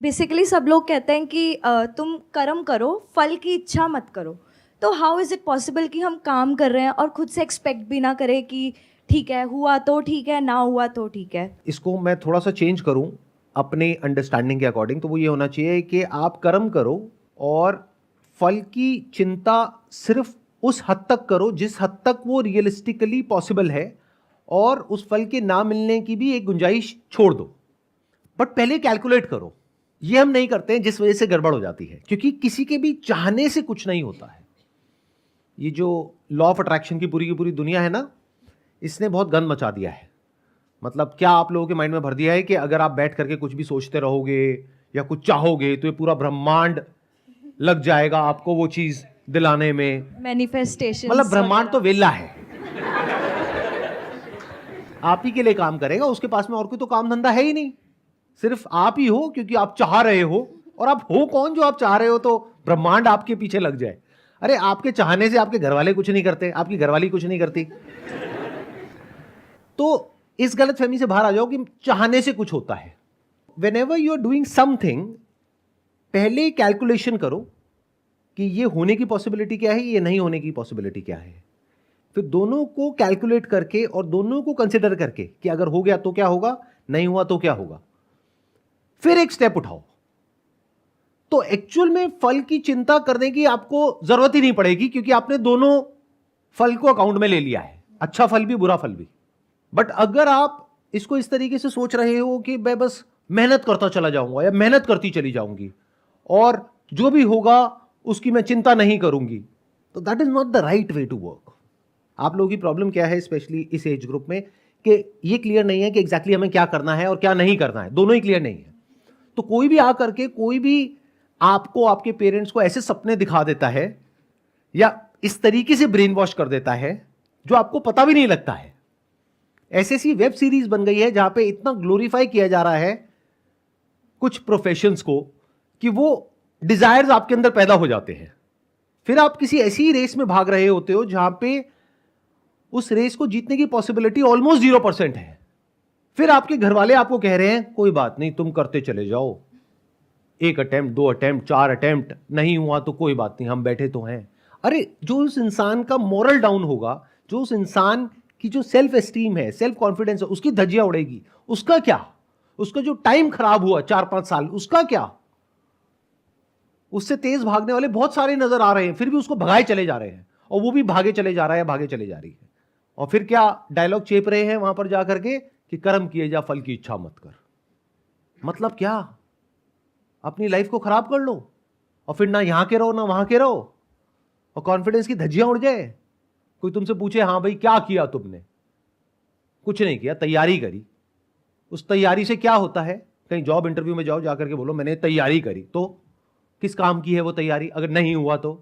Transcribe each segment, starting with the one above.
Basically सब लोग कहते हैं कि तुम कर्म करो, फल की इच्छा मत करो। तो हाउ इज़ इट पॉसिबल कि हम काम कर रहे हैं और खुद से एक्सपेक्ट भी ना करें कि ठीक है, हुआ तो ठीक है, ना हुआ तो ठीक है। इसको मैं थोड़ा सा चेंज करूं अपने अंडरस्टैंडिंग के अकॉर्डिंग, तो वो ये होना चाहिए कि आप कर्म करो और फल की चिंता सिर्फ उस हद तक करो जिस हद तक वो रियलिस्टिकली पॉसिबल है, और उस फल के ना मिलने की भी एक गुंजाइश छोड़ दो। बट पहले कैलकुलेट करो। ये हम नहीं करते हैं, जिस वजह से गड़बड़ हो जाती है, क्योंकि किसी के भी चाहने से कुछ नहीं होता है। ये जो लॉ ऑफ अट्रैक्शन की पूरी दुनिया है ना, इसने बहुत गंद मचा दिया है। मतलब क्या आप लोगों के माइंड में भर दिया है कि अगर आप बैठ करके कुछ भी सोचते रहोगे या कुछ चाहोगे तो ये पूरा ब्रह्मांड लग जाएगा आपको वो चीज दिलाने में। मैनिफेस्टेशन, मतलब ब्रह्मांड तो वेला है, आप ही के लिए काम करेगा, उसके पास में और कोई तो काम धंधा है ही नहीं, सिर्फ आप ही हो, क्योंकि आप चाह रहे हो। और आप हो कौन जो आप चाह रहे हो तो ब्रह्मांड आपके पीछे लग जाए? अरे आपके चाहने से आपके घर वाले कुछ नहीं करते, आपकी घरवाली कुछ नहीं करती। तो इस गलतफहमी से बाहर आ जाओ कि चाहने से कुछ होता है। Whenever you are doing something, पहले कैलकुलेशन करो कि ये होने की पॉसिबिलिटी क्या है, ये नहीं होने की पॉसिबिलिटी क्या है। फिर दोनों को कैलकुलेट करके और दोनों को कंसिडर करके कि अगर हो गया तो क्या होगा, नहीं हुआ तो क्या होगा, फिर एक स्टेप उठाओ। तो एक्चुअल में फल की चिंता करने की आपको जरूरत ही नहीं पड़ेगी, क्योंकि आपने दोनों फल को अकाउंट में ले लिया है, अच्छा फल भी बुरा फल भी। बट अगर आप इसको इस तरीके से सोच रहे हो कि मैं बस मेहनत करता चला जाऊंगा या मेहनत करती चली जाऊंगी और जो भी होगा उसकी मैं चिंता नहीं करूंगी, तो that is not the right way to work. आप लोगों की प्रॉब्लम क्या है, स्पेशली इस एज ग्रुप में, कि ये क्लियर नहीं है कि एग्जैक्टली हमें क्या करना है और क्या नहीं करना है, दोनों ही क्लियर नहीं है। तो कोई भी आकर के कोई भी आपको, आपके पेरेंट्स को ऐसे सपने दिखा देता है या इस तरीके से ब्रेन वॉश कर देता है जो आपको पता भी नहीं लगता है। ऐसी ऐसी वेब सीरीज बन गई है जहां पे इतना ग्लोरीफाई किया जा रहा है कुछ प्रोफेशंस को कि वो डिजायर्स आपके अंदर पैदा हो जाते हैं। फिर आप किसी ऐसी रेस में भाग रहे होते हो जहां पे उस रेस को जीतने की पॉसिबिलिटी ऑलमोस्ट 0% है। फिर आपके घर वाले आपको कह रहे हैं कोई बात नहीं, तुम करते चले जाओ, 1 अटेम्प्ट, 2 अटेम्प्ट, 4 अटेम्प्ट, नहीं हुआ तो कोई बात नहीं, हम बैठे तो हैं। अरे जो उस इंसान का मोरल डाउन होगा, जो उस इंसान की जो सेल्फ एस्टीम है, सेल्फ कॉन्फिडेंस है, उसकी धज्जियां उड़ेगी, उसका क्या? उसका जो टाइम खराब हुआ 4-5 साल, उसका क्या? उससे तेज भागने वाले बहुत सारे नजर आ रहे हैं, फिर भी उसको भगाए चले जा रहे हैं, और वो भी भागे चले जा रहा है, भागे चले जा रही है। और फिर क्या डायलॉग चेप रहे हैं वहां पर जाकर के कि कर्म किए जा, फल की इच्छा मत कर। मतलब क्या? अपनी लाइफ को खराब कर लो और फिर ना यहां के रहो ना वहां के रहो, और कॉन्फिडेंस की धज्जियां उड़ जाए। कोई तुमसे पूछे हाँ भाई क्या किया तुमने, कुछ नहीं किया, तैयारी करी। उस तैयारी से क्या होता है? कहीं जॉब इंटरव्यू में जाओ, जाकर के बोलो मैंने तैयारी करी, तो किस काम की है वो तैयारी अगर नहीं हुआ तो?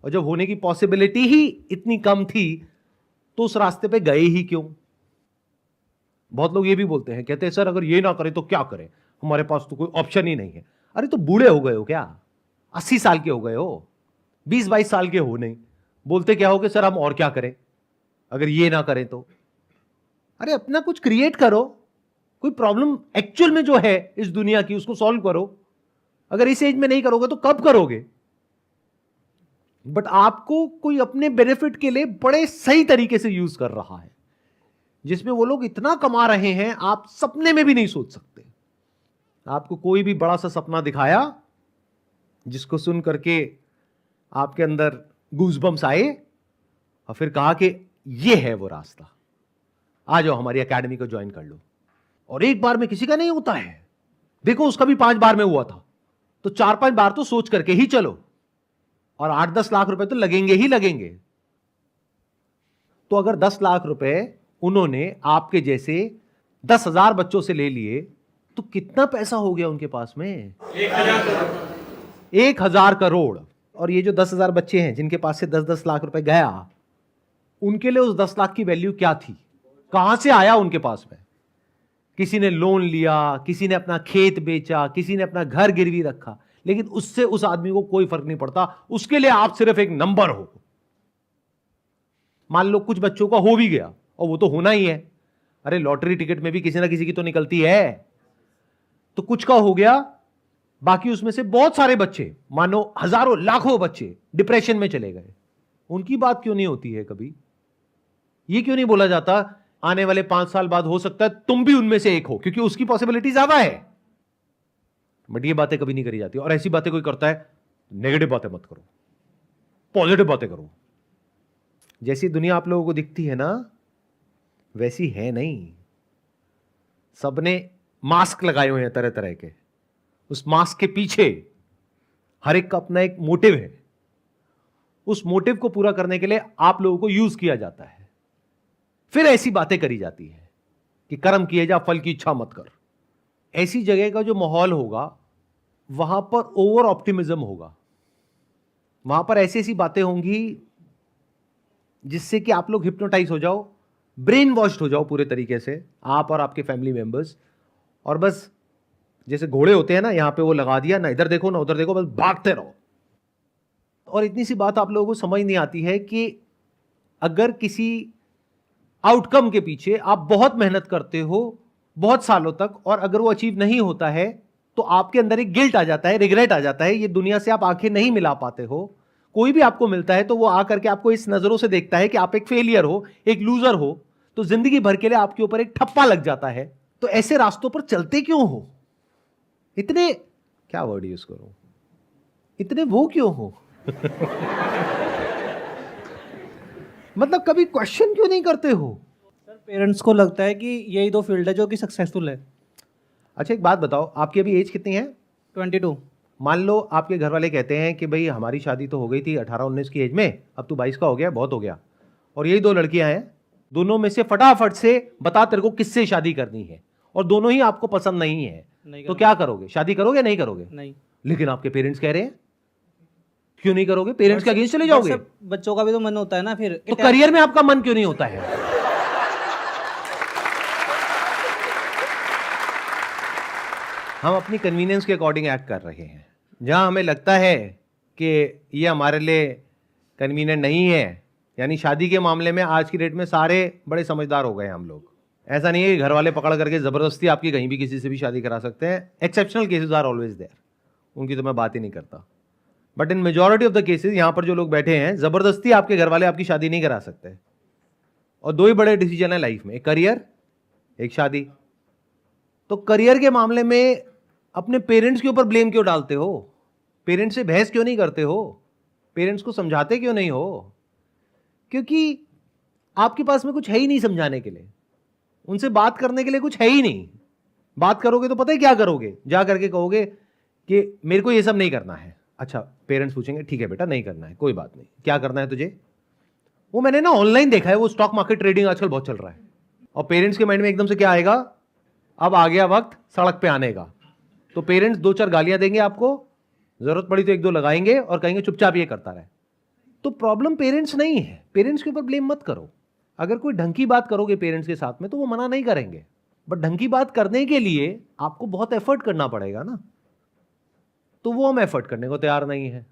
और जब होने की पॉसिबिलिटी ही इतनी कम थी तो उस रास्ते पे गए ही क्यों? बहुत लोग ये भी बोलते हैं, कहते हैं सर अगर ये ना करें तो क्या करें, हमारे पास तो कोई ऑप्शन ही नहीं है। अरे तो बूढ़े हो गए हो क्या? 80 साल के हो गए हो, 20-22 साल के हो नहीं, बोलते क्या हो कि सर हम और क्या करें अगर ये ना करें तो? अरे अपना कुछ क्रिएट करो, कोई प्रॉब्लम एक्चुअल में जो है इस दुनिया की उसको सॉल्व करो। अगर इस एज में नहीं करोगे तो कब करोगे? बट आपको कोई अपने बेनिफिट के लिए बड़े सही तरीके से यूज कर रहा है, जिसमें वो लोग इतना कमा रहे हैं आप सपने में भी नहीं सोच सकते। आपको कोई भी बड़ा सा सपना दिखाया जिसको सुन करके आपके अंदर गूज़बम्स आए, और फिर कहा कि ये है वो रास्ता, आ जाओ हमारी एकेडमी को ज्वाइन कर लो। और एक बार में किसी का नहीं होता है, देखो उसका भी 5 बार में हुआ था, तो 4-5 बार तो सोच करके ही चलो, और 8-10 लाख रुपए तो लगेंगे ही लगेंगे। तो अगर 10 लाख रुपए उन्होंने आपके जैसे 10,000 बच्चों से ले लिए तो कितना पैसा हो गया उनके पास में? 1,000 करोड़। और ये जो 10,000 बच्चे हैं जिनके पास से 10-10 लाख रुपए गया, उनके लिए उस 10 लाख की वैल्यू क्या थी? कहां से आया उनके पास में? किसी ने लोन लिया, किसी ने अपना खेत बेचा, किसी ने अपना घर गिरवी रखा, लेकिन उससे उस आदमी को कोई फर्क नहीं पड़ता। उसके लिए आप सिर्फ एक नंबर हो। मान लो कुछ बच्चों का हो भी गया, और वो तो होना ही है, अरे लॉटरी टिकट में भी किसी ना किसी की तो निकलती है, तो कुछ का हो गया बाकी उसमें से बहुत सारे बच्चे, मानो हजारों लाखों बच्चे डिप्रेशन में चले गए। उनकी बात क्यों नहीं होती है कभी? ये क्यों नहीं बोला जाता आने वाले 5 साल बाद हो सकता है तुम भी उनमें से एक हो, क्योंकि उसकी पॉसिबिलिटी ज्यादा है। बट ये बातें कभी नहीं करी जाती, और ऐसी बातें कोई करता है, नेगेटिव बातें मत करो, पॉजिटिव बातें करो। जैसी दुनिया आप लोगों को दिखती है ना, वैसी है नहीं। सबने मास्क लगाए हुए हैं तरह तरह के। उस मास्क के पीछे हर एक का अपना एक मोटिव है। उस मोटिव को पूरा करने के लिए आप लोगों को यूज किया जाता है। फिर ऐसी बातें करी जाती है कि कर्म किए जा, फल की इच्छा मत कर। ऐसी जगह का जो माहौल होगा, वहां पर ओवर ऑप्टिमिज्म होगा। वहां पर ऐसी ऐसी बातें होंगी जिससे कि आप लोग हिप्नोटाइज हो जाओ, ब्रेन वॉश्ड हो जाओ पूरे तरीके से, आप और आपके फैमिली मेंबर्स। और बस जैसे घोड़े होते हैं ना, यहां पे वो लगा दिया, ना इधर देखो ना उधर देखो, बस भागते रहो। और इतनी सी बात आप लोगों को समझ नहीं आती है कि अगर किसी आउटकम के पीछे आप बहुत मेहनत करते हो बहुत सालों तक, और अगर वो अचीव नहीं होता है, तो आपके अंदर एक गिल्ट आ जाता है, रिग्रेट आ जाता है। ये दुनिया से आप आंखें नहीं मिला पाते हो। कोई भी आपको मिलता है तो वो आकर के आपको इस नजरों से देखता है कि आप एक फेलियर हो, एक लूजर हो, तो जिंदगी भर के लिए आपके ऊपर एक ठप्पा लग जाता है। तो ऐसे रास्तों पर चलते क्यों हो? इतने, क्या वर्ड यूज करूं, इतने वो क्यों हो? मतलब कभी क्वेश्चन क्यों नहीं करते हो? सर पेरेंट्स को लगता है कि यही दो फील्ड है जो कि सक्सेसफुल है। अच्छा एक बात बताओ, आपकी अभी एज कितनी है? 22। मान लो आपके घर वाले कहते हैं कि भाई हमारी शादी तो हो गई थी 18-19 की एज में, अब तू 22 का हो गया, बहुत हो गया, और यही 2 लड़कियां हैं, दोनों में से फटाफट से बता तेरे को किससे शादी करनी है, और दोनों ही आपको पसंद नहीं है, तो क्या करोगे? शादी करोगे नहीं करोगे? नहीं। लेकिन आपके पेरेंट्स कह रहे हैं, क्यों नहीं करोगे? पेरेंट्स के अगेंस्ट चले जाओगे? बच्चों का भी तो मन होता है ना फिर। तो करियर में आपका मन क्यों नहीं होता है? हम अपनी कन्वीनियंस के अकॉर्डिंग एक्ट कर रहे हैं। जहां हमें लगता है कि ये हमारे लिए कन्वीनियंट नहीं है, यानी शादी के मामले में आज की डेट में सारे बड़े समझदार हो गए हैं हम लोग। ऐसा नहीं है कि घर वाले पकड़ करके जबरदस्ती आपकी कहीं भी किसी से भी शादी करा सकते हैं। Exceptional cases are always there, उनकी तो मैं बात ही नहीं करता। But in majority of the cases यहां पर जो लोग बैठे हैं, जबरदस्ती आपके घर वाले आपकी शादी नहीं करा सकते। और 2 ही बड़े डिसीजन है लाइफ में, एक करियर, एक शादी। तो करियर के मामले में अपने पेरेंट्स के ऊपर ब्लेम क्यों डालते हो? पेरेंट्स से बहस क्यों नहीं करते हो? पेरेंट्स को समझाते क्यों नहीं हो? क्योंकि आपके पास में कुछ है ही नहीं समझाने के लिए, उनसे बात करने के लिए कुछ है ही नहीं। बात करोगे तो पता है क्या करोगे? जा करके कहोगे कि मेरे को ये सब नहीं करना है। अच्छा, पेरेंट्स पूछेंगे ठीक है बेटा नहीं करना है, कोई बात नहीं, क्या करना है तुझे? वो मैंने ना ऑनलाइन देखा है, वो स्टॉक मार्केट ट्रेडिंग आजकल बहुत चल रहा है। और पेरेंट्स के माइंड में एकदम से क्या आएगा? अब आ गया वक्त सड़क पे आने का। तो पेरेंट्स 2-4 गालियां देंगे आपको, जरूरत पड़ी तो 1-2 लगाएंगे और कहेंगे चुपचाप ये करता रहे। तो प्रॉब्लम पेरेंट्स नहीं है, पेरेंट्स के ऊपर ब्लेम मत करो। अगर कोई ढंग की बात करोगे पेरेंट्स के साथ में तो वो मना नहीं करेंगे, बट ढंग की बात करने के लिए आपको बहुत एफर्ट करना पड़ेगा ना, तो वो हम एफर्ट करने को तैयार नहीं है।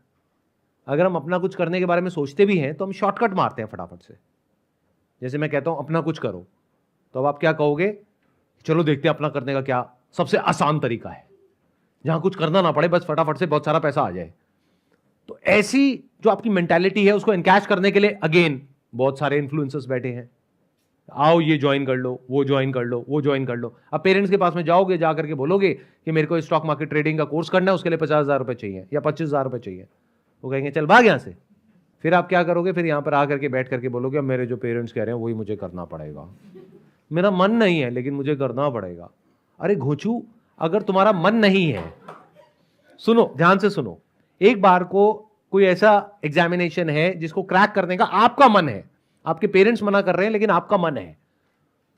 अगर हम अपना कुछ करने के बारे में सोचते भी हैं तो हम शॉर्टकट मारते हैं फटाफट से। जैसे मैं कहता हूं अपना कुछ करो, तो अब आप क्या कहोगे? चलो देखते हैं अपना करने का क्या सबसे आसान तरीका है, जहां कुछ करना ना पड़े, बस फटाफट से बहुत सारा पैसा आ जाए। तो ऐसी जो आपकी मेंटालिटी है उसको एनकैश करने के लिए अगेन बहुत सारे इन्फ्लुएंसर्स बैठे हैं। आओ ये ज्वाइन कर लो, वो ज्वाइन कर लो, वो ज्वाइन कर लो। अब पेरेंट्स के पास में जाओगे, जाकर के बोलोगे कि मेरे को स्टॉक मार्केट ट्रेडिंग का कोर्स करना है, उसके लिए 50,000 रुपए चाहिए या 25,000 रुपए चाहिए। वो कहेंगे चल भाग यहां से। फिर आप क्या करोगे? फिर यहां पर आकर के बैठ करके बोलोगे अब मेरे जो पेरेंट्स कह रहे हैं वही मुझे करना पड़ेगा, मेरा मन नहीं है लेकिन मुझे करना पड़ेगा। अरे घोचू, अगर तुम्हारा मन नहीं है, सुनो ध्यान से सुनो, एक बार को कोई ऐसा एग्जामिनेशन है जिसको क्रैक करने का आपका मन है, आपके पेरेंट्स मना कर रहे हैं लेकिन आपका मन है,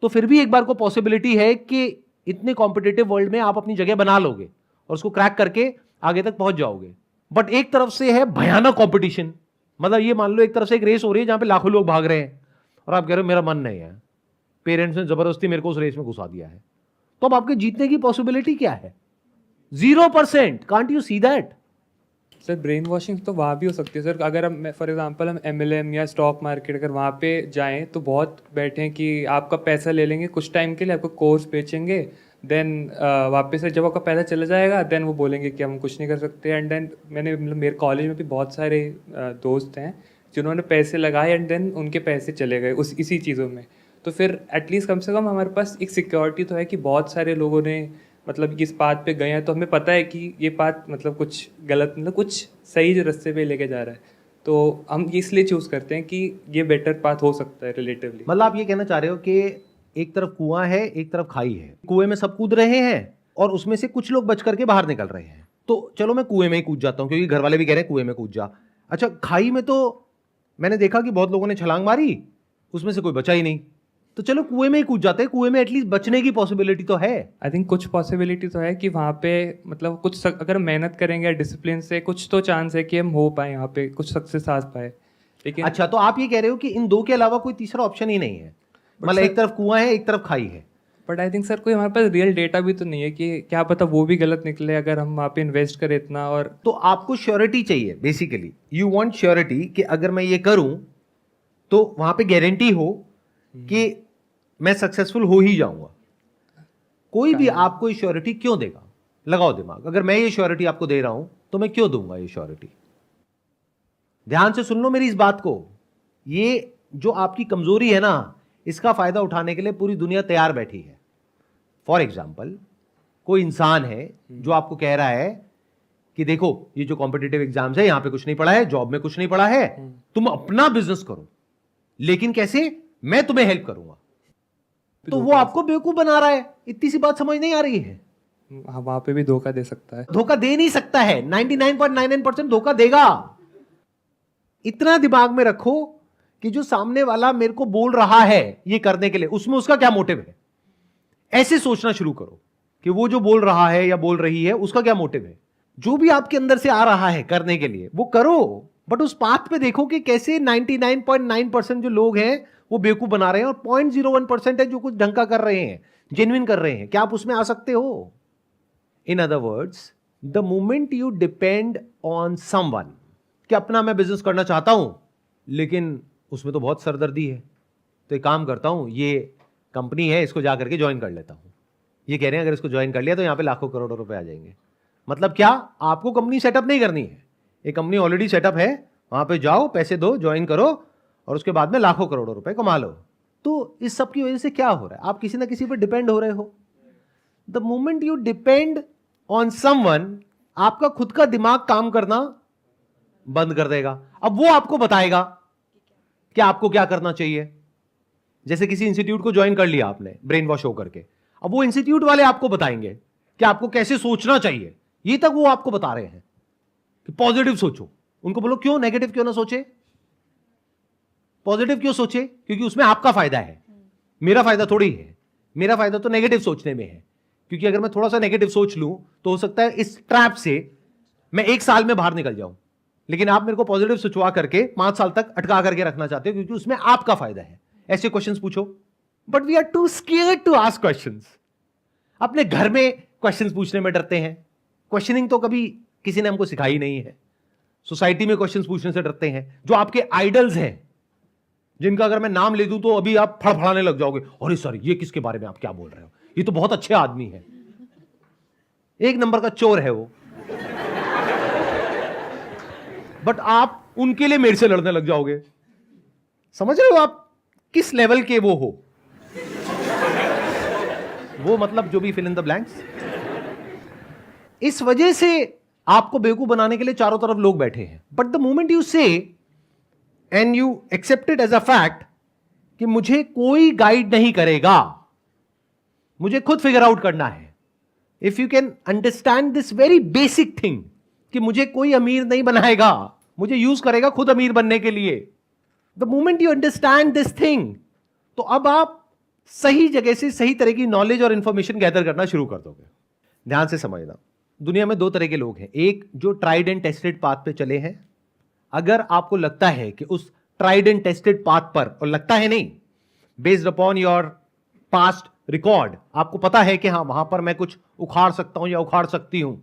तो फिर भी एक बार को पॉसिबिलिटी है कि इतने कॉम्पिटिटिव वर्ल्ड में आप अपनी जगह बना लोगे और उसको क्रैक करके आगे तक पहुंच जाओगे। बट एक तरफ से है भयानक कंपटीशन, मतलब ये मान लो एक तरफ से एक रेस हो रही है जहां पे लाखों लोग भाग रहे हैं और आप कह रहे हो मेरा मन नहीं है, पेरेंट्स ने जबरदस्ती मेरे को उस रेस में घुसा दिया है, तो अब आपके जीतने की पॉसिबिलिटी क्या है? 0%। Can't you see that? Sir brain washing तो वहाँ भी हो सकती है सर। अगर हम फॉर एग्जांपल हम MLM या स्टॉक मार्केट अगर वहाँ पे जाएं तो बहुत बैठे हैं कि आपका पैसा ले लेंगे कुछ टाइम के लिए, आपको कोर्स बेचेंगे, देन वापस से जब आपका पैसा चला जाएगा देन वो बोलेंगे कि हम कुछ नहीं कर सकते। एंड देन मैंने मतलब मेरे कॉलेज में भी बहुत सारे दोस्त हैं जिन्होंने पैसे लगाए एंड देन उनके पैसे चले गए उस इसी चीज़ों में। तो फिर एटलीस्ट कम से कम हमारे पास एक सिक्योरिटी तो है कि बहुत सारे लोगों ने मतलब इस पाथ पे गए हैं, तो हमें पता है कि ये पाथ मतलब कुछ गलत मतलब कुछ सही रास्ते पे लेके जा रहा है। तो हम इसलिए चूज़ करते हैं कि ये बेटर पाथ हो सकता है रिलेटिवली। मतलब आप ये कहना चाह रहे हो कि एक तरफ कुआं है, एक तरफ खाई है, कुएं में सब कूद रहे हैं और उसमें से कुछ लोग बच करके बाहर निकल रहे हैं। तो चलो मैं कुएं में ही कूद जाता हूं क्योंकि घर वाले भी कह रहे हैं कुएं में कूद जा। अच्छा, खाई में तो मैंने देखा कि बहुत लोगों ने छलांग मारी, उसमें से कोई बचा ही नहीं। तो चलो कुएं में ही कूद जाते हैं, कुएं में एटलीस्ट बचने की पॉसिबिलिटी तो है। आई थिंक कुछ पॉसिबिलिटी तो है कि वहाँ पे मतलब कुछ अगर मेहनत करेंगे डिसिप्लिन से कुछ तो चांस है कि हम हो पाए, यहाँ पे कुछ सक्सेस आ पाए। लेकिन अच्छा, तो आप ये कह रहे हो कि इन दो के अलावा कोई तीसरा ऑप्शन ही नहीं है, मतलब एक तरफ कुआं है, एक तरफ खाई है। बट आई थिंक सर कोई हमारे पास रियल डेटा भी तो नहीं है कि क्या पता वो भी गलत निकले अगर हम वहाँ पे इन्वेस्ट करें इतना। और तो आपको श्योरिटी चाहिए, बेसिकली यू वांट श्योरिटी कि अगर मैं ये करूं तो वहां पे गारंटी हो कि मैं सक्सेसफुल हो ही जाऊंगा। कोई भी आपको ये श्योरिटी क्यों देगा? लगाओ दिमाग, अगर मैं ये श्योरिटी आपको दे रहा हूं तो मैं क्यों दूंगा ये श्योरिटी? ध्यान से सुन लो मेरी इस बात को। ये जो आपकी कमजोरी है ना, इसका फायदा उठाने के लिए पूरी दुनिया तैयार बैठी है। फॉर एग्जाम्पल, कोई इंसान है जो आपको कह रहा है कि देखो ये जो कॉम्पिटिटिव एग्जाम्स है, यहां पे कुछ नहीं पढ़ा है, जॉब में कुछ नहीं पढ़ा है, तुम अपना बिजनेस करो, लेकिन कैसे? मैं तुम्हें हेल्प करूंगा। तो वो आपको बेवकूफ बना रहा है। इतनी सी बात समझ नहीं आ रही है? वहाँ पे भी धोखा दे सकता है। धोखा दे नहीं सकता है, 99.99% धोखा देगा। इतना दिमाग में रखो कि जो सामने वाला मेरे को बोल रहा है ये करने के लिए, उसमें उसका क्या मोटिव है। ऐसे सोचना शुरू करो कि वो जो बोल रहा है या बोल रही है उसका क्या मोटिव है। जो भी आपके अंदर से आ रहा है करने के लिए वो करो, बट उस पाथ पे देखो कि कैसे 99.9% जो लोग हैं वो बेवकूफ बना रहे हैं और 0.01% है जो कुछ ढंग का कर रहे हैं, जेन्युइन कर रहे हैं। क्या आप उसमें आ सकते हो? In other words, the moment you depend on someone कि अपना मैं बिजनेस करना चाहता हूं लेकिन उसमें तो बहुत सरदर्दी है, तो एक काम करता हूं, ये कंपनी है इसको जा करके ज्वाइन कर लेता हूं। ये कह रहे हैं अगर इसको ज्वाइन कर लिया तो यहां पे लाखों करोड़ों रुपए आ जाएंगे। मतलब क्या? आपको कंपनी सेटअप नहीं करनी है, एक कंपनी ऑलरेडी सेटअप है, वहां पे जाओ, पैसे दो, ज्वाइन करो और उसके बाद में लाखों करोड़ों रुपए कमा लो। तो इस सब की वजह से क्या हो रहा है? आप किसी ना किसी पर डिपेंड हो रहे हो। The moment you depend on someone, आपका खुद का दिमाग काम करना बंद कर देगा। अब वो आपको बताएगा कि आपको क्या करना चाहिए। जैसे किसी इंस्टीट्यूट को ज्वाइन कर लिया आपने ब्रेन वॉश होकर के, अब वो इंस्टीट्यूट वाले आपको बताएंगे कि आपको कैसे सोचना चाहिए। ये तक वो आपको बता रहे हैं कि पॉजिटिव सोचो। उनको बोलो क्यों नेगेटिव क्यों ना सोचे, पॉजिटिव क्यों सोचे? क्योंकि उसमें आपका फायदा है, मेरा फायदा थोड़ी है। मेरा फायदा तो नेगेटिव सोचने में है, क्योंकि अगर मैं थोड़ा सा नेगेटिव सोच लूं तो हो सकता है इस ट्रैप से मैं 1 साल में बाहर निकल जाऊं। लेकिन आप मेरे को पॉजिटिव सोचवा करके 5 साल तक अटका करके रखना चाहते हो क्योंकि उसमें आपका फायदा है। ऐसे क्वेश्चंस पूछो, but we are too scared to ask questions. अपने घर में क्वेश्चंस पूछने में डरते हैं। क्वेश्चनिंग तो कभी किसी ने हमको सिखाई नहीं है। सोसाइटी में क्वेश्चंस पूछने से डरते हैं। जो आपके आइडल्स हैं, जिनका अगर मैं नाम ले दूं तो अभी आप फड़फड़ाने लग जाओगे, अरे सर ये किसके बारे में आप क्या बोल रहे हो, ये तो बहुत अच्छे आदमी है, 1 नंबर का चोर है वो। बट आप उनके लिए मेरे से लड़ने लग जाओगे। समझ रहे हो आप किस लेवल के वो हो? वो मतलब जो भी फिल इन द ब्लैंक्स। इस वजह से आपको बेवकूफ बनाने के लिए चारों तरफ लोग बैठे हैं। But the moment you say and you accept it as a fact कि मुझे कोई गाइड नहीं करेगा, मुझे खुद फिगर आउट करना है। If you can understand this very basic thing कि मुझे कोई अमीर नहीं बनाएगा, मुझे यूज करेगा खुद अमीर बनने के लिए। The moment you understand this thing, तो अब आप सही जगह से सही तरह की नॉलेज और इंफॉर्मेशन गैदर करना शुरू कर दोगे। ध्यान से समझना, दुनिया में 2 तरह के लोग हैं। एक जो ट्राइड एंड टेस्टेड पाथ पे चले हैं। अगर आपको लगता है कि उस ट्राइड एंड टेस्टेड पाथ पर, और लगता है नहीं, based upon your past record, आपको पता है कि हाँ वहां पर मैं कुछ उखाड़ सकता हूं या उखाड़ सकती हूं,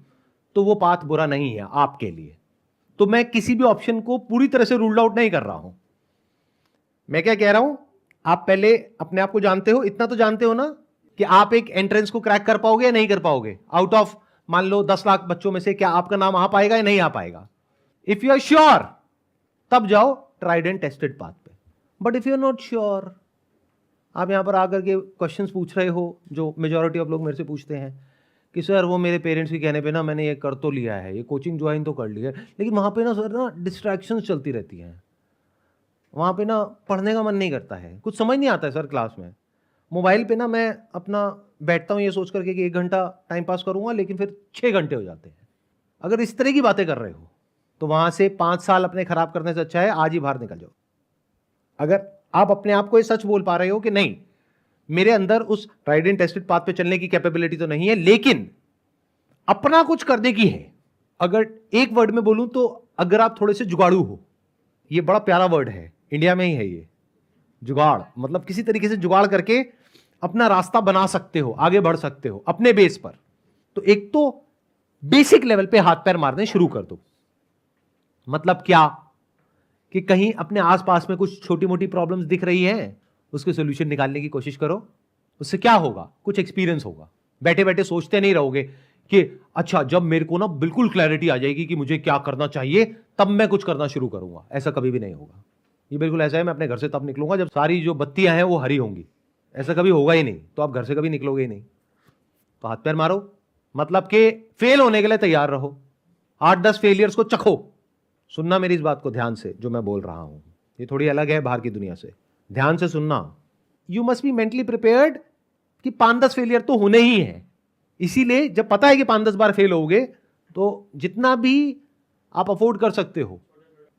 तो वो पाथ बुरा नहीं है आपके लिए। तो मैं किसी भी ऑप्शन को पूरी तरह से रूल्ड आउट नहीं कर रहा हूं। मैं क्या कह रहा हूं, आप पहले अपने आप को जानते हो, इतना तो जानते हो ना कि आप एक एंट्रेंस को क्रैक कर पाओगे या नहीं कर पाओगे? आउट ऑफ मान लो 10 लाख बच्चों में से क्या आपका नाम आ पाएगा या नहीं आ पाएगा? इफ यू आर श्योर तब जाओ ट्राइड एंड टेस्टेड पाथ पे। But if you are not sure, आप यहां पर आकर के क्वेश्चंस पूछ रहे हो जो मेजॉरिटी ऑफ लोग मेरे से पूछते हैं कि सर वो मेरे पेरेंट्स के कहने पे ना मैंने ये कर तो लिया है, ये कोचिंग ज्वाइन तो कर लिया है, लेकिन वहाँ पे ना सर ना डिस्ट्रैक्शंस चलती रहती हैं, वहाँ पे ना पढ़ने का मन नहीं करता है, कुछ समझ नहीं आता है सर क्लास में, मोबाइल पे ना मैं अपना बैठता हूँ ये सोच करके कि 1 घंटा टाइम पास करूँगा लेकिन फिर 6 घंटे हो जाते हैं। अगर इस तरह की बातें कर रहे हो तो वहाँ से 5 साल अपने खराब करने से अच्छा है आज ही बाहर निकल जाओ। अगर आप अपने आप को ये सच बोल पा रहे हो कि नहीं मेरे अंदर उस ट्राइड एंड टेस्टेड पाथ पे चलने की कैपेबिलिटी तो नहीं है लेकिन अपना कुछ करने की है, अगर एक वर्ड में बोलूं तो अगर आप थोड़े से जुगाड़ू हो, ये बड़ा प्यारा वर्ड है, इंडिया में ही है ये जुगाड़, मतलब किसी तरीके से जुगाड़ करके अपना रास्ता बना सकते हो, आगे बढ़ सकते हो अपने बेस पर। तो एक तो बेसिक लेवल पे हाथ पैर मारने शुरू कर दो। मतलब क्या कि कहीं अपने आसपास में कुछ छोटी मोटी प्रॉब्लम्स दिख रही हैं, उसके सोल्यूशन निकालने की कोशिश करो। उससे क्या होगा? कुछ एक्सपीरियंस होगा। बैठे बैठे सोचते नहीं रहोगे कि अच्छा जब मेरे को ना बिल्कुल क्लैरिटी आ जाएगी कि मुझे क्या करना चाहिए तब मैं कुछ करना शुरू करूंगा। ऐसा कभी भी नहीं होगा। ये बिल्कुल ऐसा है, मैं अपने घर से तब निकलूंगा जब सारी जो बत्तियां हैं वो हरी होंगी। ऐसा कभी होगा ही नहीं, तो आप घर से कभी निकलोगे ही नहीं। तो हाथ पैर मारो, मतलब कि फेल होने के लिए तैयार रहो। 8-10 फेलियर्स को चखो। सुनना मेरी इस बात को ध्यान से, जो मैं बोल रहा हूं ये थोड़ी अलग है बाहर की दुनिया से, ध्यान से सुनना। You must be mentally prepared कि 5-10 फेलियर तो होने ही है। इसीलिए जब पता है कि 5-10 बार फेल होगे तो जितना भी आप अफोर्ड कर सकते हो,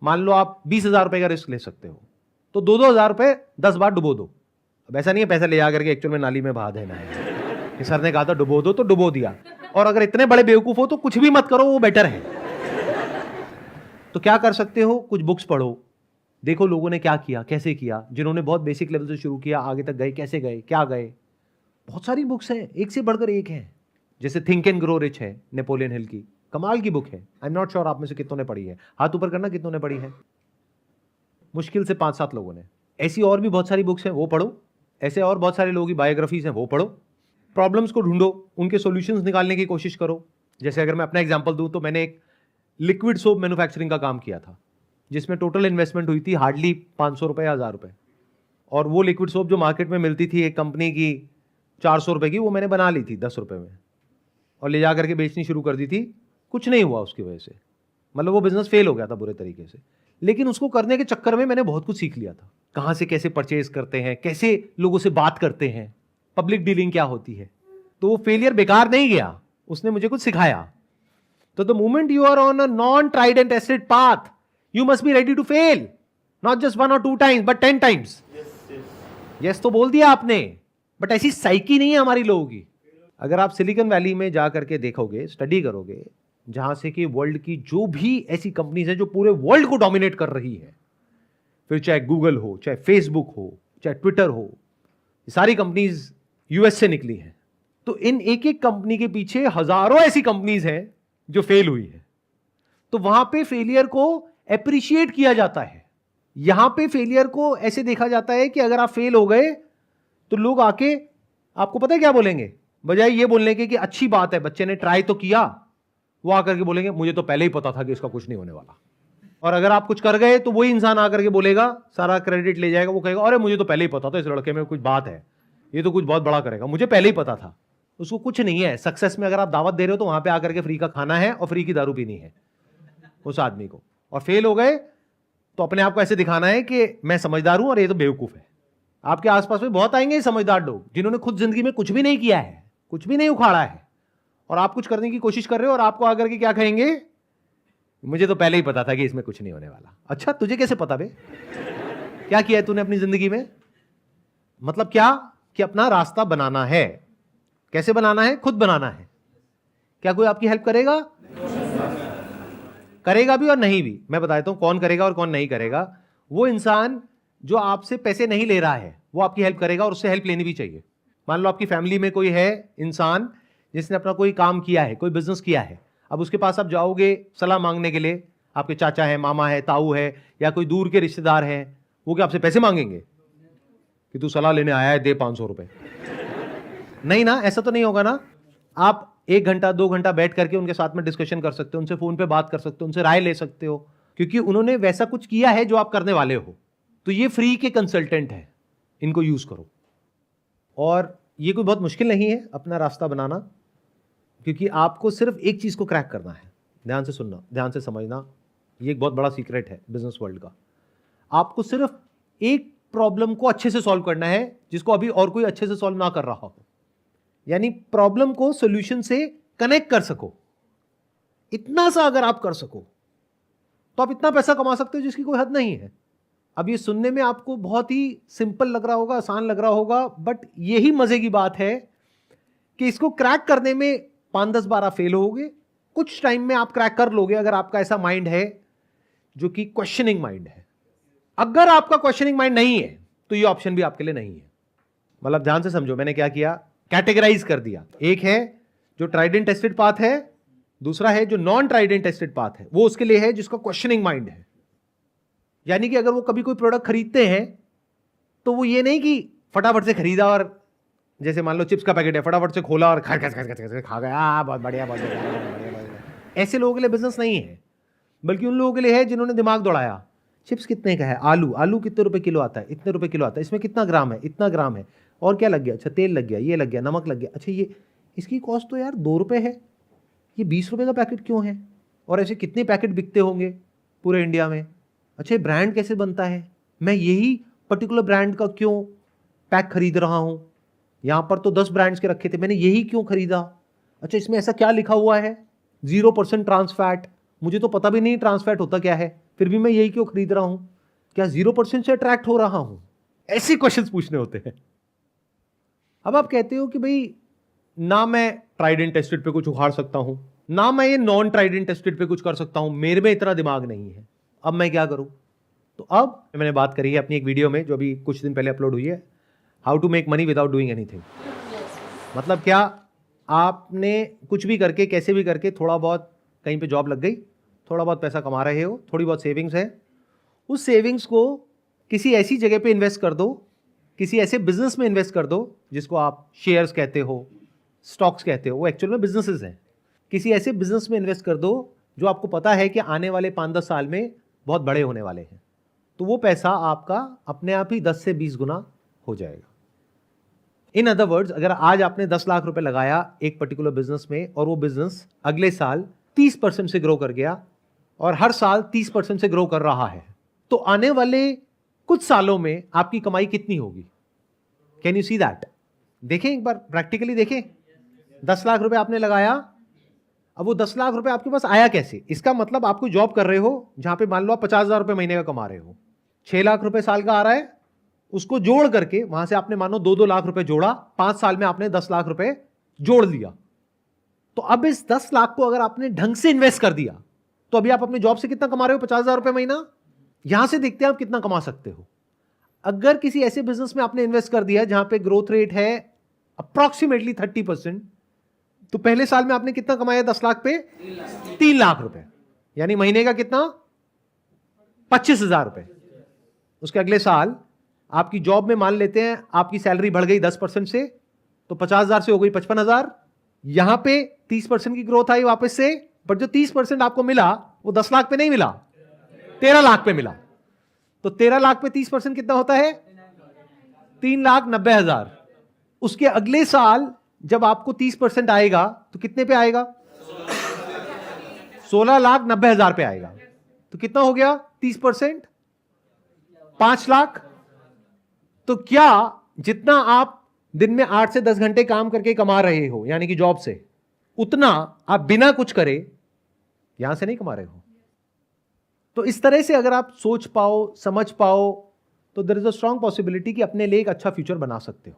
मान लो आप 20,000 रुपए का रिस्क ले सकते हो तो 2-2 हज़ार रुपए 10 बार डुबो दो। अब ऐसा नहीं है पैसा ले जाकर के एक्चुअल में नाली में बहा देना है कि सर ने कहा था डुबो दो तो डुबो दिया। और अगर इतने बड़े बेवकूफ हो तो कुछ भी मत करो, वो बेटर है। तो क्या कर सकते हो? कुछ बुक्स पढ़ो, देखो लोगों ने क्या किया, कैसे किया, जिन्होंने बहुत बेसिक लेवल से शुरू किया आगे तक गए, कैसे गए, क्या गए। बहुत सारी बुक्स हैं, एक से बढ़कर एक है। जैसे थिंक एंड ग्रो रिच है नेपोलियन हिल की, कमाल की बुक है। आई एम नॉट श्योर आप में से कितनों ने पढ़ी है, हाथ ऊपर करना कितनों ने पढ़ी है। मुश्किल से 5-7 लोगों ने। ऐसी और भी बहुत सारी बुक्स हैं, वो पढ़ो। ऐसे और बहुत सारे लोगों की बायोग्राफीज हैं, वो पढ़ो। प्रॉब्लम्स को ढूंढो, उनके सॉल्यूशंस निकालने की कोशिश करो। जैसे अगर मैं अपना एग्जांपल दूं तो मैंने एक लिक्विड सोप मैन्युफैक्चरिंग का काम किया था जिसमें टोटल इन्वेस्टमेंट हुई थी हार्डली 500 रुपये या 1000 रुपये। और वो लिक्विड सोप जो मार्केट में मिलती थी एक कंपनी की 400 रुपये की, वो मैंने बना ली थी 10 रुपये में और ले जा करके बेचनी शुरू कर दी थी। कुछ नहीं हुआ उसकी वजह से, मतलब वो बिजनेस फेल हो गया था बुरे तरीके से। लेकिन उसको करने के चक्कर में मैंने बहुत कुछ सीख लिया था। कहाँ से कैसे परचेज करते हैं, कैसे लोगों से बात करते हैं, पब्लिक डीलिंग क्या होती है। तो वो फेलियर बेकार नहीं गया, उसने मुझे कुछ सिखाया। तो the moment you are on a non tried and tested path, you must be ready to fail, not just 1 और 2 टाइम्स बट 10 टाइम्स। यस तो बोल दिया आपने, बट ऐसी साइकी नहीं है हमारी लोगों की। अगर आप सिलिकॉन वैली में जा करके देखोगे, स्टडी करोगे, जहां से कि वर्ल्ड की जो भी ऐसी कंपनीज है जो पूरे वर्ल्ड को डोमिनेट कर रही है, फिर चाहे गूगल हो, चाहे फेसबुक हो, चाहे ट्विटर हो, ये सारी कंपनीज यूएस से निकली हैं। तो इन एक एक कंपनी के पीछे हजारों ऐसी कंपनीज हैं जो फेल हुई है। तो वहां पे फेलियर को एप्रिशिएट किया जाता है। यहां पे फेलियर को ऐसे देखा जाता है कि अगर आप फेल हो गए तो लोग आके आपको पता है क्या बोलेंगे, बजाय ये बोलने के कि अच्छी बात है बच्चे ने ट्राई तो किया, वो आकर के बोलेंगे मुझे तो पहले ही पता था कि इसका कुछ नहीं होने वाला। और अगर आप कुछ कर गए तो वही इंसान आकर के बोलेगा, सारा क्रेडिट ले जाएगा, वो कहेगा अरे मुझे तो पहले ही पता था इस लड़के में कुछ बात है, ये तो कुछ बहुत बड़ा करेगा, मुझे पहले ही पता था। उसको कुछ नहीं है। सक्सेस में अगर आप दावत दे रहे हो तो वहां पे आकर के फ्री का खाना है और फ्री की दारू पीनी है उस आदमी को। और फेल हो गए तो अपने आप को ऐसे दिखाना है कि मैं समझदार हूं और ये तो बेवकूफ है। आपके आसपास में बहुत आएंगे समझदार लोग जिन्होंने खुद जिंदगी में कुछ भी नहीं किया है, कुछ भी नहीं उखाड़ा है, और आप कुछ करने की कोशिश कर रहे हो और आपको आकर के क्या कहेंगे, मुझे तो पहले ही पता था कि इसमें कुछ नहीं होने वाला। अच्छा तुझे कैसे पता बे? क्या किया है तूने अपनी जिंदगी में? मतलब क्या कि अपना रास्ता बनाना है। कैसे बनाना है? खुद बनाना है। क्या कोई आपकी हेल्प करेगा? करेगा भी और नहीं भी। मैं बता देता हूं कौन करेगा और कौन नहीं करेगा। वो इंसान जो आपसे पैसे नहीं ले रहा है वो आपकी हेल्प करेगा और उससे हेल्प लेनी भी चाहिए। मान लो आपकी फैमिली में कोई है इंसान जिसने अपना कोई काम किया है, कोई बिजनेस किया है, अब उसके पास आप जाओगे सलाह मांगने के लिए, आपके चाचा है, मामा है, ताऊ है या कोई दूर के रिश्तेदार हैं, वो क्या आपसे पैसे मांगेंगे कि तू सलाह लेने आया है, दे 500 रुपए? नहीं ना, ऐसा तो नहीं होगा ना। आप 1 घंटा 2 घंटा बैठ करके उनके साथ में डिस्कशन कर सकते हो, उनसे फोन पे बात कर सकते हो, उनसे राय ले सकते हो, क्योंकि उन्होंने वैसा कुछ किया है जो आप करने वाले हो। तो ये फ्री के कंसल्टेंट है, इनको यूज करो। और ये कोई बहुत मुश्किल नहीं है अपना रास्ता बनाना, क्योंकि आपको सिर्फ एक चीज को क्रैक करना है। ध्यान से सुनना, ध्यान से समझना, ये एक बहुत बड़ा सीक्रेट है बिजनेस वर्ल्ड का। आपको सिर्फ एक प्रॉब्लम को अच्छे से सॉल्व करना है जिसको अभी और कोई अच्छे से सॉल्व ना कर रहा हो, यानी प्रॉब्लम को सॉल्यूशन से कनेक्ट कर सको। इतना सा अगर आप कर सको तो आप इतना पैसा कमा सकते हो जिसकी कोई हद नहीं है। अब ये सुनने में आपको बहुत ही सिंपल लग रहा होगा, आसान लग रहा होगा, बट यही मजे की बात है कि इसको क्रैक करने में 5-10 बार आप फेल होगे, कुछ टाइम में आप क्रैक कर लोगे अगर आपका ऐसा माइंड है जो कि क्वेश्चनिंग माइंड है। अगर आपका क्वेश्चनिंग माइंड नहीं है तो ये ऑप्शन भी आपके लिए नहीं है। मतलब ध्यान से समझो, मैंने क्या किया, कैटेगराइज कर दिया। एक है जो ट्राइड एंड टेस्टेड पाथ है, दूसरा है जो non tried and tested path है, वो उसके लिए है जिसका क्वेश्चनिंग माइंड है। यानी कि अगर वो कभी कोई प्रोडक्ट खरीदते हैं तो वो ये नहीं कि फटाफट से खरीदा और जैसे मान लो चिप्स का पैकेट है, फटाफट से खोला और खा गया, बहुत बढ़िया बहुत बढ़िया। ऐसे लोगों के लिए बिजनेस नहीं है, बल्कि उन लोगों के लिए है जिन्होंने दिमाग दौड़ाया। चिप्स कितने का है, आलू कितने रुपए किलो आता है, इतने रुपए किलो आता है, इसमें कितना ग्राम है, इतना ग्राम है, और क्या लग गया, अच्छा तेल लग गया, ये लग गया, नमक लग गया, अच्छा ये इसकी कॉस्ट तो यार 2 रुपये है, ये 20 रुपये का पैकेट क्यों है, और ऐसे कितने पैकेट बिकते होंगे पूरे इंडिया में, अच्छा ये ब्रांड कैसे बनता है, मैं यही पर्टिकुलर ब्रांड का क्यों पैक खरीद रहा हूँ, यहाँ पर तो 10 ब्रांड्स के रखे थे, मैंने यही क्यों खरीदा, अच्छा इसमें ऐसा क्या लिखा हुआ है 0% ट्रांस फैट, मुझे तो पता भी नहीं ट्रांस फैट होता क्या है, फिर भी मैं यही क्यों खरीद रहा हूं, क्या 0% से अट्रैक्ट हो रहा हूं। ऐसे क्वेश्चंस पूछने होते हैं। अब आप कहते हो कि भाई ना मैं ट्राइड एंड टेस्टेड पे कुछ उखाड़ सकता हूं, ना मैं ये नॉन ट्राइड एंड टेस्टेड पे कुछ कर सकता हूं, मेरे में इतना दिमाग नहीं है, अब मैं क्या करूं। तो अब मैंने बात करी है अपनी एक वीडियो में जो अभी कुछ दिन पहले अपलोड हुई है, how to make money without doing anything. मतलब क्या, आपने कुछ भी करके कैसे भी करके थोड़ा बहुत कहीं पे जॉब लग गई, थोड़ा बहुत पैसा कमा रहे हो, थोड़ी बहुत सेविंग्स है, उस सेविंग्स को किसी ऐसी जगह पे इन्वेस्ट कर दो, किसी ऐसे बिजनेस में इन्वेस्ट कर दो जिसको आप शेयर्स कहते हो, स्टॉक्स कहते हो, वो एक्चुअल में बिजनेसेस हैं। किसी ऐसे बिजनेस में इन्वेस्ट कर दो जो आपको पता है कि आने वाले 5-10 साल में बहुत बड़े होने वाले हैं, तो वो पैसा आपका अपने आप ही 10 से 20 गुना हो जाएगा। इन अदर वर्ड्स, अगर आज आपने 10 लाख रुपए लगाया एक पर्टिकुलर बिजनेस में और वो बिजनेस अगले साल 30% से ग्रो कर गया और हर साल 30% से ग्रो कर रहा है, तो आने वाले कुछ सालों में आपकी कमाई कितनी होगी। Can you see that? देखें एक बार, प्रैक्टिकली देखें। 10 लाख रुपए आपने लगाया, अब वो 10 लाख रुपए आपके पास आया कैसे। इसका मतलब आप कोई जॉब कर रहे हो जहां पे मान लो आप 50,000 रुपए महीने का कमा रहे हो, 6 लाख रुपए साल का आ रहा है, उसको जोड़ करके वहां से आपने मानो 2-2 लाख रुपए जोड़ा, 5 साल में आपने 10 लाख रुपए जोड़ दिया। तो अब इस 10 लाख को अगर आपने ढंग से इन्वेस्ट कर दिया तो अभी आप अपने जॉब से कितना कमा रहे हो, 50,000 रुपए महीना। यहां से देखते हैं आप कितना कमा सकते हो। अगर किसी ऐसे बिजनेस में आपने इन्वेस्ट कर दिया जहां पे ग्रोथ रेट है अप्रॉक्सीमेटली 30%, तो पहले साल में आपने कितना कमाया 10 लाख पे, 3 लाख रुपए, यानी महीने का कितना, 25,000 रुपए। उसके अगले साल आपकी जॉब में मान लेते हैं आपकी सैलरी बढ़ गई 10% से, तो 50,000 से हो गई 55,000। यहां पे 30% की ग्रोथ आई वापस से, बट जो 30% आपको मिला वो 10 लाख पे नहीं मिला, 13 लाख पे मिला। तो 13 लाख पे 30% कितना होता है, 3,90,000। उसके अगले साल जब आपको 30% आएगा तो कितने पे आएगा, 16,90,000 पे आएगा। तो कितना हो गया 30%, 5 लाख। तो क्या जितना आप दिन में 8 से 10 घंटे काम करके कमा रहे हो यानी कि जॉब से, उतना आप बिना कुछ करे यहां से नहीं कमा रहे हो। तो इस तरह से अगर आप सोच पाओ, समझ पाओ, तो there is a strong possibility कि अपने लिए एक अच्छा फ्यूचर बना सकते हो।